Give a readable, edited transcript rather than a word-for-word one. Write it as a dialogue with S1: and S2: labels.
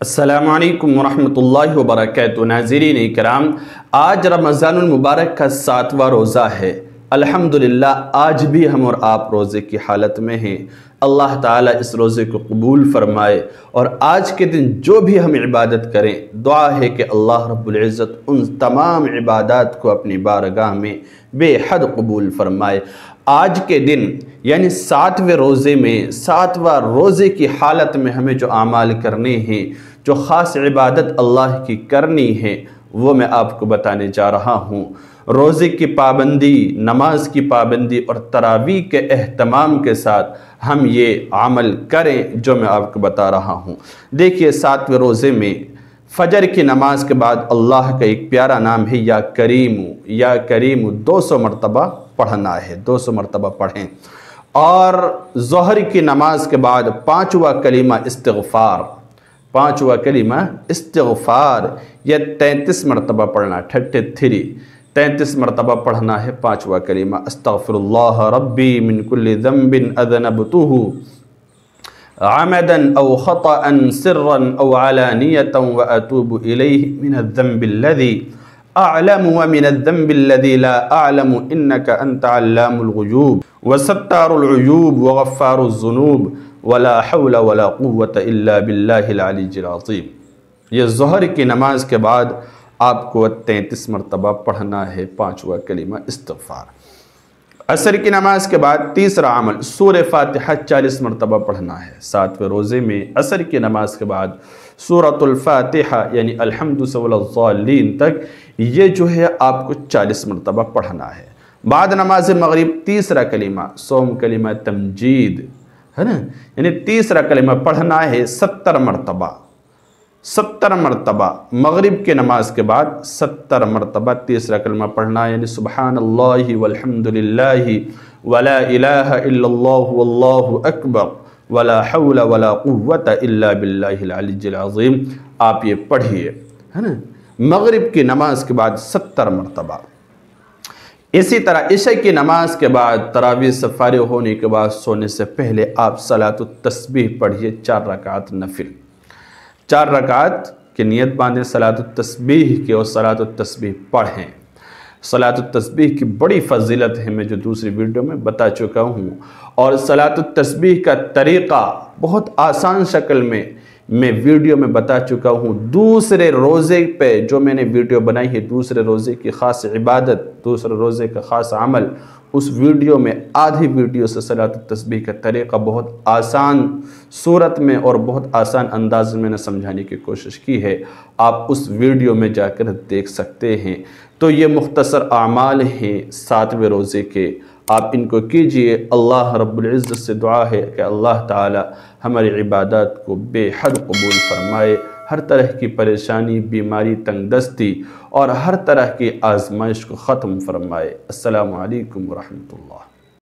S1: السلام علیکم ورحمۃ اللہ وبرکاتہ۔ ناظرین اکرام، آج رمضان المبارک کا 7واں روزہ ہے۔ الحمدللہ آج بھی ہم اور آپ روزے کی حالت میں ہیں۔ اللہ تعالیٰ اس روزے کو قبول فرمائے، اور آج کے دن جو بھی ہم عبادت کریں، دعا ہے کہ اللہ رب العزت ان تمام عبادات کو اپنی بارگاہ میں بے حد قبول فرمائے۔ آج کے دن یعنی 7ویں روزے میں 7واں روزے کی حالت میں ہمیں جو اعمال کرنے ہیں، جو خاص عبادت اللہ کی کرنی ہے، وہ میں آپ کو بتانے جا رہا ہوں۔ روزے کی پابندی، نماز کی پابندی اور تراویح کے اہتمام کے ساتھ ہم یہ عمل کریں جو میں آپ کو بتا رہا ہوں۔ دیکھیے، 7ویں روزے میں فجر کی نماز کے بعد اللہ کا ایک پیارا نام ہے یا کریم 200 مرتبہ پڑھنا ہے، 200 مرتبہ پڑھیں۔ اور ظہر کی نماز کے بعد 5واں کلمہ استغفار یا 33 مرتبہ پڑھنا، 33 مرتبہ پڑھنا ہے 5واں کلمہ، استغفر اللہ ربی من کل ذنب اذنبتہ عمدا او خطأ سرا او علانیة واتوب الیہ من الذنب الذی اعلم ومن الذنب الذی لا اعلم انک انت علام الغیوب وستار العیوب وغفار الذنوب ولا حول ولا قوة الا باللہ العلی العظیم۔ یہ ظہر کی نماز کے بعد آپ کو 33 مرتبہ پڑھنا ہے 5واں کلمہ استغفار۔ عصر کی نماز کے بعد تیسرا عمل سورہ فاتحہ 40 مرتبہ پڑھنا ہے۔ 7ویں روزے میں عصر کی نماز کے بعد سورۃ الفاتحہ یعنی الحمد سے والضالین تک یہ جو ہے آپ کو 40 مرتبہ پڑھنا ہے۔ بعد نماز مغرب تیسرا کلمہ سوم کلمہ تمجید ہے نا، یعنی تیسرا کلمہ پڑھنا ہے 70 مرتبہ۔ مغرب کی نماز کے بعد 70 مرتبہ تیسرا کلمہ پڑھنا ہے، یعنی سبحان اللہ والحمد للہ ولا الہ الا اللہ واللہ اکبر ولا حول ولا قوة الا باللہ العلی العظیم۔ آپ یہ پڑھیے ہے نا، مغرب کی نماز کے بعد 70 مرتبہ۔ اسی طرح عشاء کی نماز کے بعد تراویح سے فارغ ہونے کے بعد سونے سے پہلے آپ صلاۃ التسبیح پڑھیے، 4 رکعات نفل، 4 رکعات کی نیت باندھیں صلاۃ التسبیح کی اور صلاۃ التسبیح پڑھیں۔ صلاۃ التسبیح کی بڑی فضیلت ہے، میں جو دوسری ویڈیو میں بتا چکا ہوں، اور صلاۃ التسبیح کا طریقہ بہت آسان شکل میں ویڈیو میں بتا چکا ہوں۔ دوسرے روزے پہ جو میں نے ویڈیو بنائی ہے، دوسرے روزے کی خاص عبادت، دوسرے روزے کا خاص عمل، اس ویڈیو میں آدھی ویڈیو سے صلاۃ التسبیح کا طریقہ بہت آسان صورت میں اور بہت آسان انداز میں نے سمجھانے کی کوشش کی ہے، آپ اس ویڈیو میں جا کر دیکھ سکتے ہیں۔ تو یہ مختصر اعمال ہیں 7ویں روزے کے، آپ ان کو کیجئے۔ اللہ رب العزت سے دعا ہے کہ اللہ تعالی ہماری عبادات کو بے حد قبول فرمائے، ہر طرح کی پریشانی، بیماری، تنگ دستی اور ہر طرح کی آزمائش کو ختم فرمائے۔ السلام علیکم ورحمۃ اللہ۔